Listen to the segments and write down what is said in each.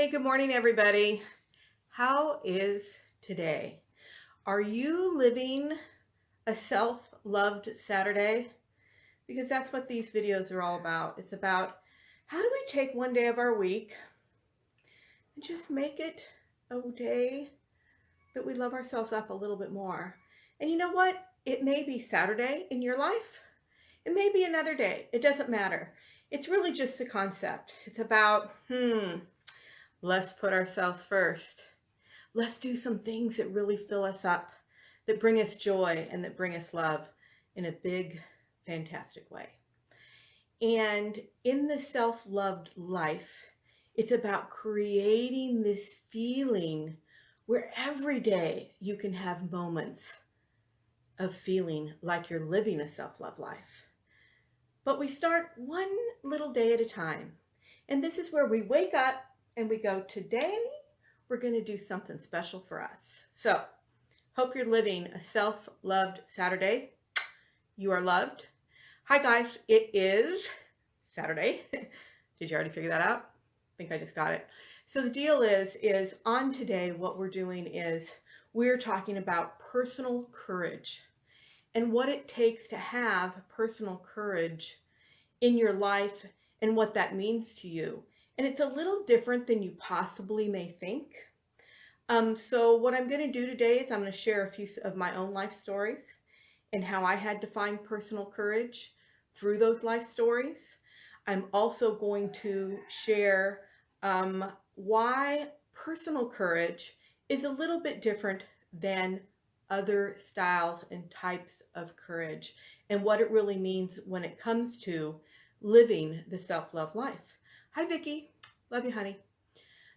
Hey, good morning, everybody. How is today? Are you living a self-loved Saturday? Because that's what these videos are all about. It's about how do we take one day of our week and just make it a day that we love ourselves up a little bit more. And you know what? It may be Saturday in your life. It may be another day. It doesn't matter. It's really just the concept. It's about, let's put ourselves first. Let's do some things that really fill us up, that bring us joy and that bring us love in a big, fantastic way. And in the self-loved life, it's about creating this feeling where every day you can have moments of feeling like you're living a self-love life. But we start one little day at a time. And this is where we wake up and we go, today we're going to do something special for us. So, hope you're living a self-loved Saturday. You are loved. Hi guys, it is Saturday. Did you already figure that out? I think I just got it. So the deal is on today, what we're doing is we're talking about personal courage and what it takes to have personal courage in your life and what that means to you. And it's a little different than you possibly may think. So what I'm going to do today is I'm going to share a few of my own life stories and how I had to find personal courage through those life stories. I'm also going to share why personal courage is a little bit different than other styles and types of courage and what it really means when it comes to living the self-love life. Hi, Vicki. Love you, honey.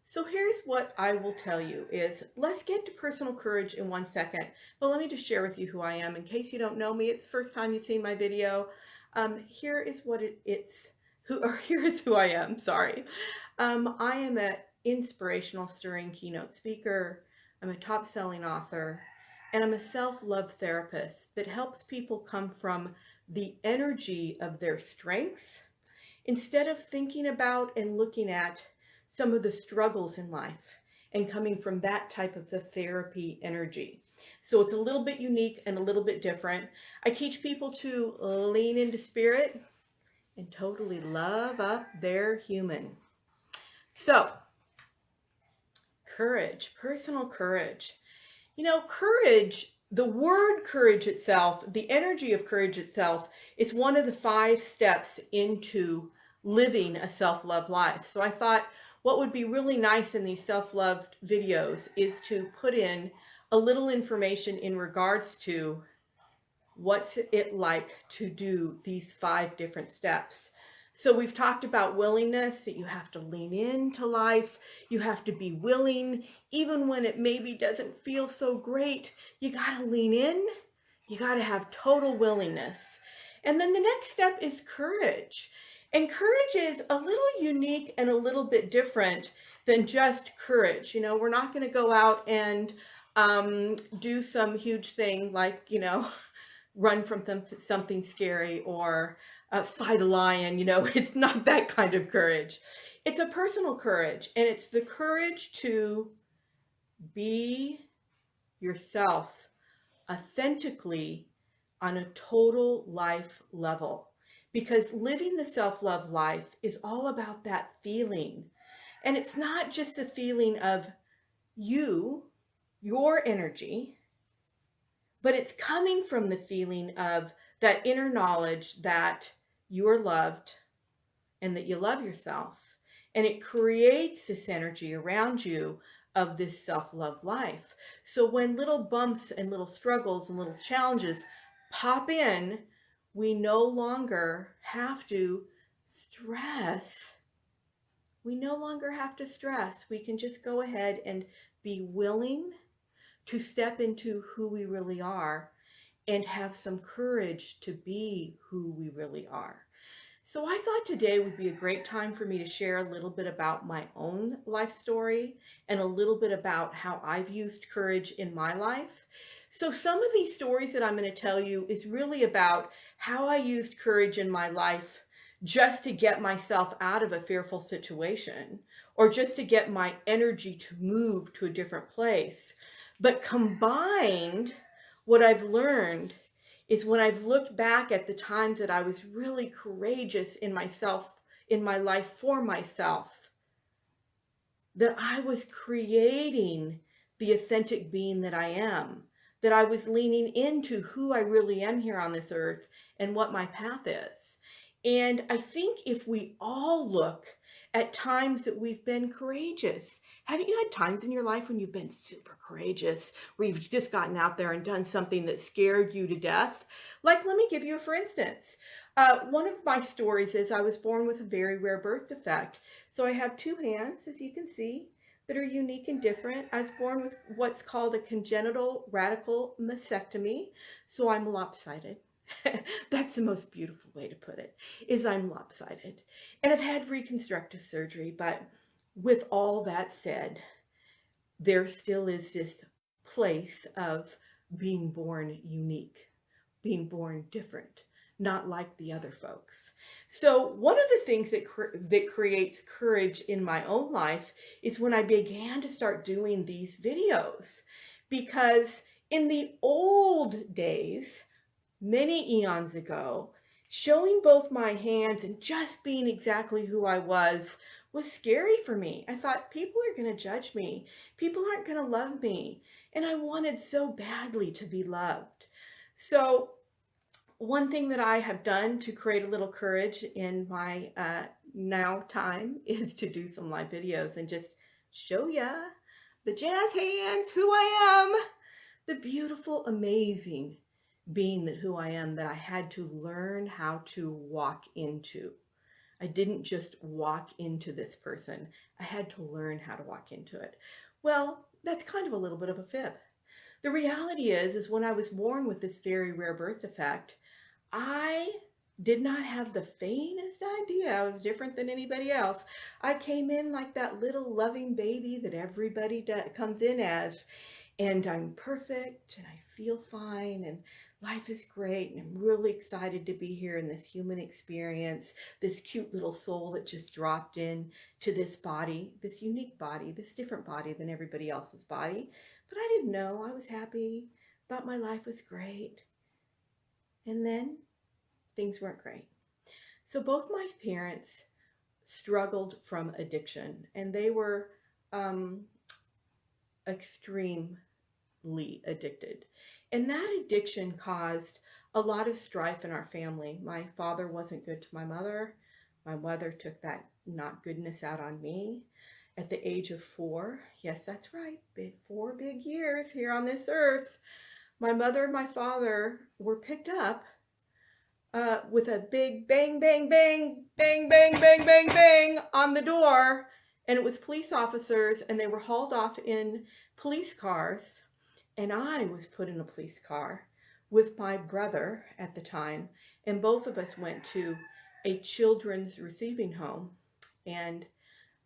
So here's what I will tell you is, let's get to personal courage in 1 second. But let me just share with you who I am. In case you don't know me, it's the first time you've seen my video. Here is who I am, sorry. I am an inspirational, stirring keynote speaker. I'm a top-selling author, and I'm a self-love therapist that helps people come from the energy of their strengths instead of thinking about and looking at some of the struggles in life and coming from that type of the therapy energy. So it's a little bit unique and a little bit different. I teach people to lean into spirit and totally love up their human. So, courage, personal courage. You know, courage, the word courage itself, the energy of courage itself is one of the 5 steps into living a self-love life. So I thought what would be really nice in these self-loved videos is to put in a little information in regards to what's it like to do these 5 different steps. So we've talked about willingness, that you have to lean into life. You have to be willing, even when it maybe doesn't feel so great. You got to lean in. You got to have total willingness. And then the next step is courage. And courage is a little unique and a little bit different than just courage. You know, we're not going to go out and do some huge thing like, you know, run from something scary or fight a lion. You know, it's not that kind of courage. It's a personal courage, and it's the courage to be yourself authentically on a total life level. Because living the self-love life is all about that feeling. And it's not just a feeling of you, your energy, but it's coming from the feeling of that inner knowledge that you're loved and that you love yourself. And it creates this energy around you of this self-love life. So when little bumps and little struggles and little challenges pop in, we no longer have to stress. We no longer have to stress. We can just go ahead and be willing to step into who we really are and have some courage to be who we really are. So I thought today would be a great time for me to share a little bit about my own life story and a little bit about how I've used courage in my life. So some of these stories that I'm going to tell you is really about how I used courage in my life just to get myself out of a fearful situation or just to get my energy to move to a different place. But combined, what I've learned is when I've looked back at the times that I was really courageous in myself, in my life for myself, that I was creating the authentic being that I am, that I was leaning into who I really am here on this earth and what my path is. And I think if we all look at times that we've been courageous, haven't you had times in your life when you've been super courageous, where you've just gotten out there and done something that scared you to death? Like, let me give you a for instance. One of my stories is I was born with a very rare birth defect. So I have two hands, as you can see, that are unique and different. I was born with what's called a congenital radical mastectomy. So I'm lopsided. That's the most beautiful way to put it, is I'm lopsided. And I've had reconstructive surgery, but with all that said, there still is this place of being born unique, being born different, not like the other folks. So one of the things that creates courage in my own life is when I began to start doing these videos, because in the old days, many eons ago, showing both my hands and just being exactly who I was scary for me. I thought people are going to judge me. People aren't going to love me. And I wanted so badly to be loved. So one thing that I have done to create a little courage in my now time is to do some live videos and just show ya the jazz hands, who I am, the beautiful, amazing being that who I am, that I had to learn how to walk into. I didn't just walk into this person. I had to learn how to walk into it. Well, that's kind of a little bit of a fib. The reality is when I was born with this very rare birth defect, I did not have the faintest idea I was different than anybody else. I came in like that little loving baby that everybody comes in as, and I'm perfect and I feel fine and life is great and I'm really excited to be here in this human experience, this cute little soul that just dropped in to this body, this unique body, this different body than everybody else's body. But I didn't know. I was happy, thought my life was great. And then things weren't great. So both my parents struggled from addiction, and they were extremely addicted. And that addiction caused a lot of strife in our family. My father wasn't good to my mother. My mother took that not goodness out on me. At the age of 4, yes, that's right, 4 big years here on this earth, my mother and my father were picked up with a big bang, bang, bang, bang, bang, bang, bang, bang on the door. And it was police officers, and they were hauled off in police cars. And I was put in a police car with my brother at the time. And both of us went to a children's receiving home. And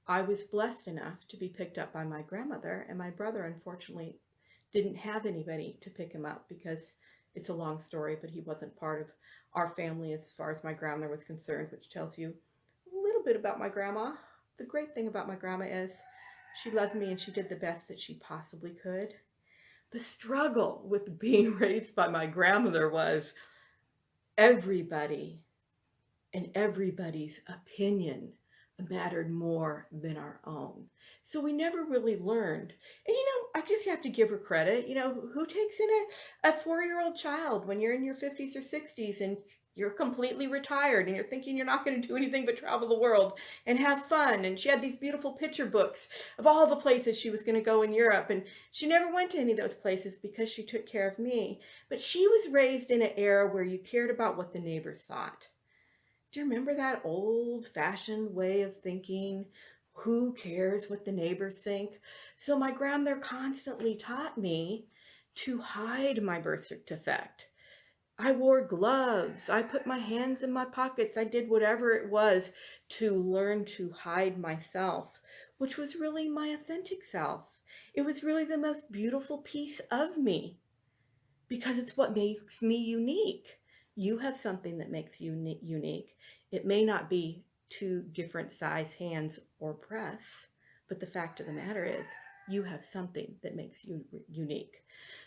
I was blessed enough to be picked up by my grandmother. And my brother, unfortunately, didn't have anybody to pick him up, because it's a long story, but he wasn't part of our family as far as my grandmother was concerned, which tells you a little bit about my grandma. The great thing about my grandma is she loved me and she did the best that she possibly could. The struggle with being raised by my grandmother was everybody and everybody's opinion mattered more than our own. So we never really learned. And I just have to give her credit. Who takes in a 4-year-old child when you're in your 50s or 60s and you're completely retired and you're thinking you're not going to do anything but travel the world and have fun? And she had these beautiful picture books of all the places she was going to go in Europe. And she never went to any of those places because she took care of me. But she was raised in an era where you cared about what the neighbors thought. Do you remember that old-fashioned way of thinking? Who cares what the neighbors think? So my grandmother constantly taught me to hide my birth defect. I wore gloves. I put my hands in my pockets. I did whatever it was to learn to hide myself, which was really my authentic self. It was really the most beautiful piece of me, because it's what makes me unique. You have something that makes you unique. It may not be 2 different size hands or breasts, But the fact of the matter is, you have something that makes you unique.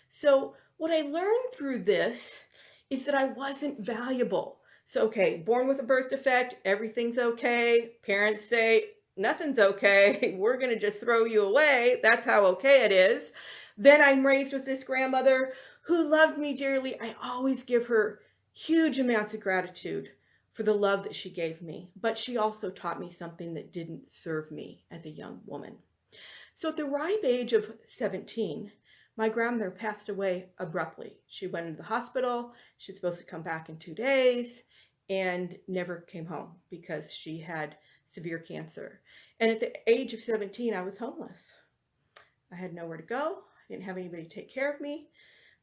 So what I learned through this is that I wasn't valuable. So, okay, born with a birth defect, everything's okay. Parents say, nothing's okay. We're going to just throw you away. That's how okay it is. Then I'm raised with this grandmother who loved me dearly. I always give her huge amounts of gratitude for the love that she gave me. But she also taught me something that didn't serve me as a young woman. So at the ripe age of 17, my grandmother passed away abruptly. She went into the hospital. She was supposed to come back in 2 days and never came home because she had severe cancer. And at the age of 17, I was homeless. I had nowhere to go. I didn't have anybody to take care of me.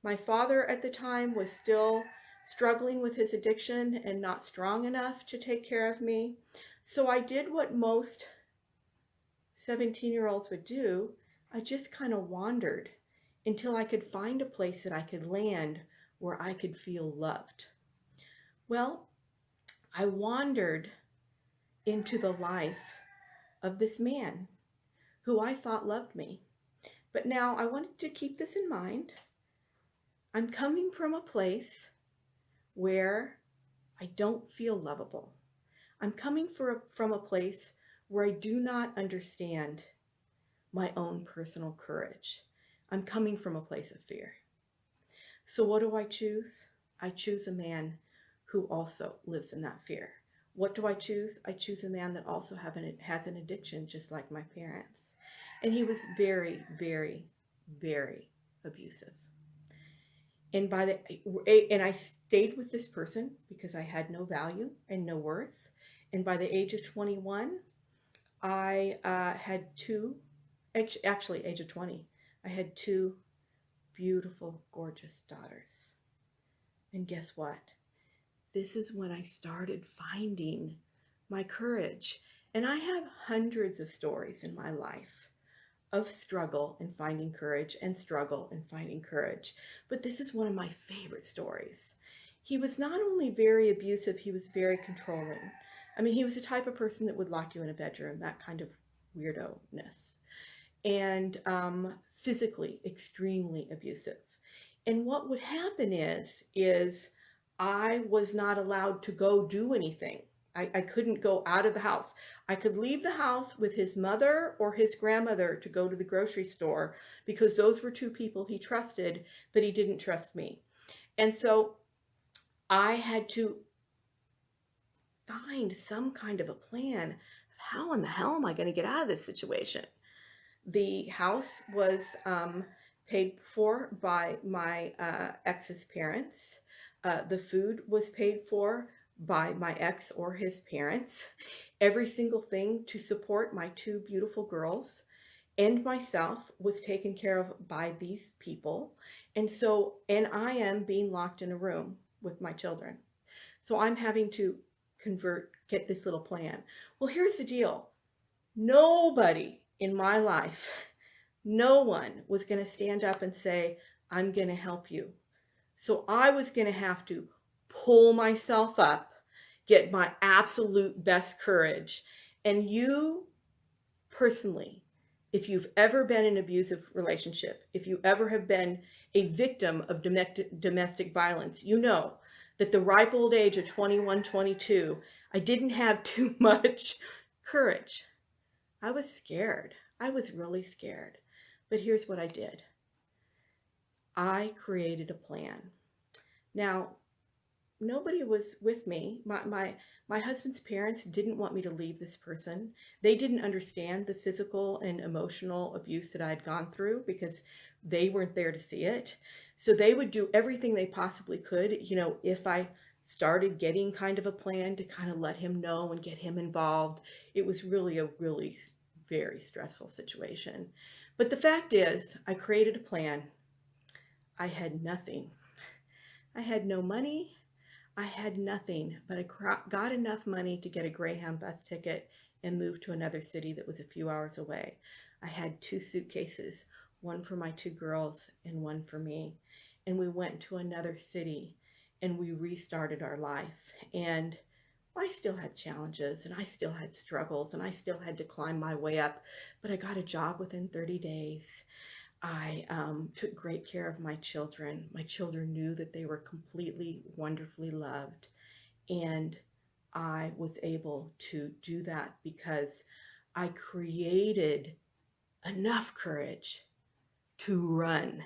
My father at the time was still struggling with his addiction and not strong enough to take care of me. So I did what most 17-year-olds would do. I just kind of wandered until I could find a place that I could land where I could feel loved. Well, I wandered into the life of this man who I thought loved me. But now I wanted to keep this in mind. I'm coming from a place where I don't feel lovable. I'm coming from a place where I do not understand my own personal courage. I'm coming from a place of fear. So what do I choose? I choose a man who also lives in that fear. What do I choose? I choose a man that also has an addiction just like my parents. And he was very, very, very abusive. And I stayed with this person because I had no value and no worth. And by the age of 21, I had actually age of 20, I had 2 beautiful, gorgeous daughters. And guess what? This is when I started finding my courage. And I have hundreds of stories in my life of struggle and finding courage and struggle and finding courage. But this is one of my favorite stories. He was not only very abusive, he was very controlling. I mean, he was the type of person that would lock you in a bedroom, that kind of weirdo-ness. And physically extremely abusive. And what would happen is I was not allowed to go do anything. I couldn't go out of the house. I could leave the house with his mother or his grandmother to go to the grocery store because those were 2 people he trusted, but he didn't trust me. And so I had to find some kind of a plan of how in the hell am I going to get out of this situation? The house was paid for by my ex's parents. The food was paid for by my ex or his parents. Every single thing to support my 2 beautiful girls and myself was taken care of by these people. And I am being locked in a room with my children. So I'm having to get this little plan. Well, here's the deal. Nobody in my life, no one was going to stand up and say, I'm going to help you. So I was going to have to pull myself up, get my absolute best courage. And you personally, if you've ever been in an abusive relationship, if you ever have been a victim of domestic violence, you know that the ripe old age of 21, 22, I didn't have too much courage. I was scared. I was really scared. But here's what I did. I created a plan. Now, nobody was with me. My husband's parents didn't want me to leave this person. They didn't understand the physical and emotional abuse that I had gone through because they weren't there to see it. So they would do everything they possibly could, if I started getting kind of a plan to kind of let him know and get him involved. It was really a very stressful situation. But the fact is, I created a plan. I had nothing. I had no money. I had nothing, but I got enough money to get a Greyhound bus ticket and move to another city that was a few hours away. I had 2 suitcases, one for my 2 girls and one for me. And we went to another city and we restarted our life. And I still had challenges and I still had struggles and I still had to climb my way up, but I got a job within 30 days. I took great care of my children. My children knew that they were completely, wonderfully loved. And I was able to do that because I created enough courage to run.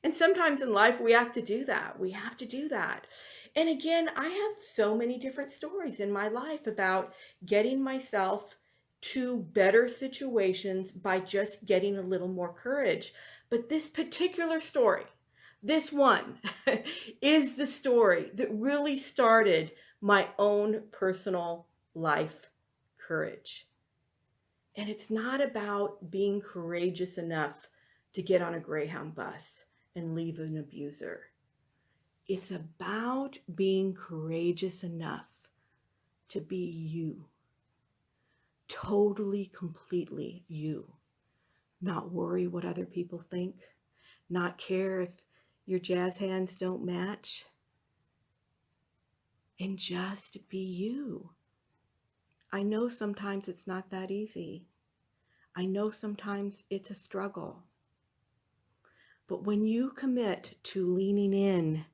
And sometimes in life we have to do that. We have to do that. And again, I have so many different stories in my life about getting myself to better situations by just getting a little more courage. But this particular story, this one, is the story that really started my own personal life courage. And it's not about being courageous enough to get on a Greyhound bus and leave an abuser. It's about being courageous enough to be you. Totally, completely you. Not worry what other people think. Not care if your jazz hands don't match. And just be you. I know sometimes it's not that easy. I know sometimes it's a struggle. But when you commit to leaning in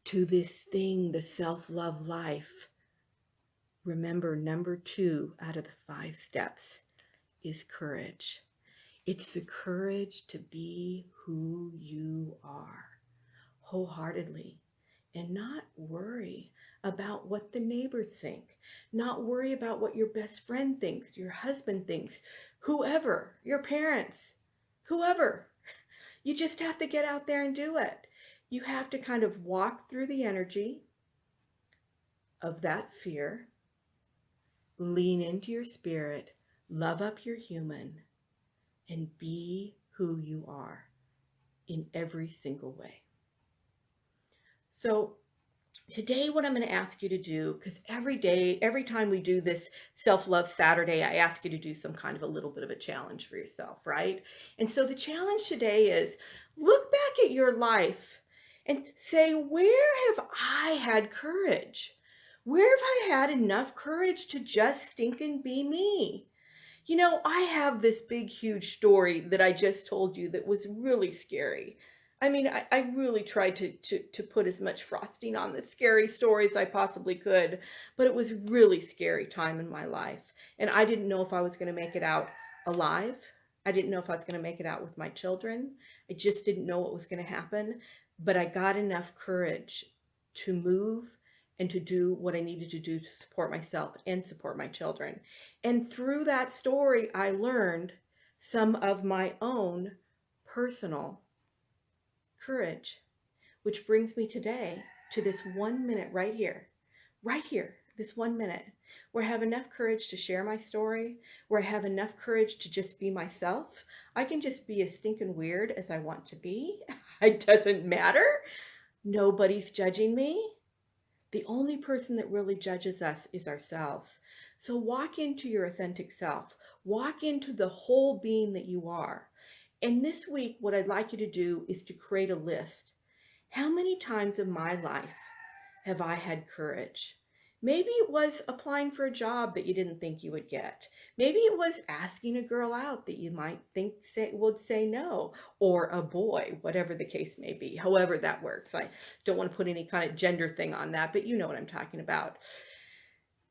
to this thing, the self-love life, remember number 2 out of the 5 steps is courage. It's the courage to be who you are wholeheartedly and not worry about what the neighbors think, not worry about what your best friend thinks, your husband thinks, whoever, your parents, whoever. You just have to get out there and do it. You have to kind of walk through the energy of that fear, lean into your spirit, love up your human, and be who you are in every single way. So today what I'm going to ask you to do, because every day, every time we do this Self-Love Saturday, I ask you to do some kind of a little bit of a challenge for yourself, right? And so the challenge today is look back at your life and say, where have I had courage? Where have I had enough courage to just stinking be me? You know, I have this big, huge story that I just told you that was really scary. I mean, I really tried to put as much frosting on the scary story as I possibly could, but it was a really scary time in my life. And I didn't know if I was going to make it out alive. I didn't know if I was going to make it out with my children. I just didn't know what was going to happen. But I got enough courage to move and to do what I needed to do to support myself and support my children. And through that story, I learned some of my own personal courage, which brings me today to this 1 minute right here, this 1 minute, where I have enough courage to share my story, where I have enough courage to just be myself. I can just be as stinking weird as I want to be. It doesn't matter. Nobody's judging me. The only person that really judges us is ourselves. So walk into your authentic self. Walk into the whole being that you are. And this week, what I'd like you to do is to create a list. How many times in my life have I had courage? Maybe it was applying for a job that you didn't think you would get. Maybe it was asking a girl out that you might think would say no, or a boy, whatever the case may be, however that works. I don't want to put any kind of gender thing on that, but you know what I'm talking about.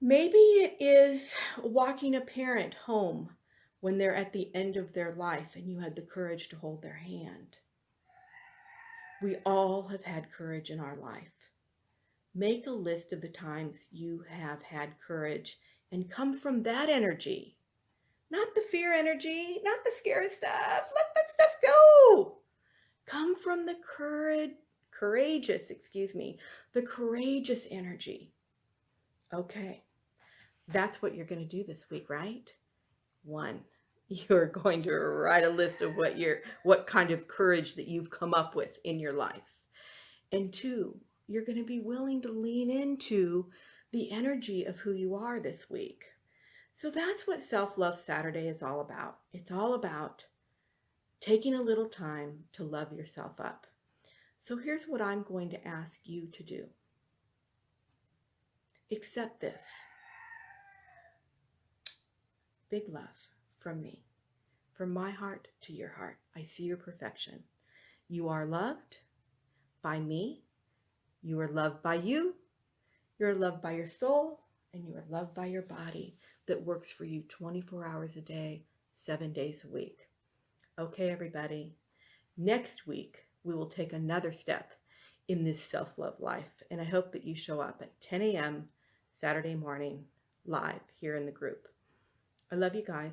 Maybe it is walking a parent home when they're at the end of their life and you had the courage to hold their hand. We all have had courage in our life. Make a list of the times you have had courage and come from that energy. Not the fear energy, not the scary stuff. Let that stuff go. Come from the courageous energy. Okay, that's what you're going to do this week, right? 1, you're going to write a list of what kind of courage that you've come up with in your life. And 2, you're going to be willing to lean into the energy of who you are this week. So that's what Self-Love Saturday is all about. It's all about taking a little time to love yourself up. So here's what I'm going to ask you to do. Accept this. Big love from me. From my heart to your heart. I see your perfection. You are loved by me. You are loved by you. You're loved by your soul. And you are loved by your body that works for you 24 hours a day, 7 days a week. Okay, everybody. Next week, we will take another step in this self-love life. And I hope that you show up at 10 a.m. Saturday morning live here in the group. I love you guys.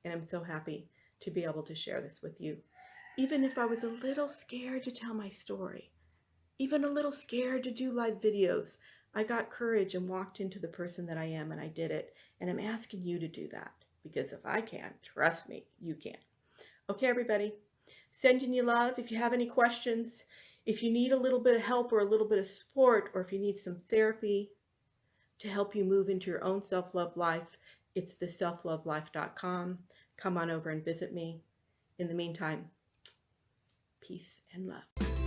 And I'm so happy to be able to share this with you. Even if I was a little scared to tell my story, even a little scared to do live videos, I got courage and walked into the person that I am, and I did it. And I'm asking you to do that, because if I can, trust me, you can. Okay, everybody, sending you love. If you have any questions, if you need a little bit of help or a little bit of support, or if you need some therapy to help you move into your own self-love life, it's theselflovelife.com. Come on over and visit me. In the meantime, peace and love.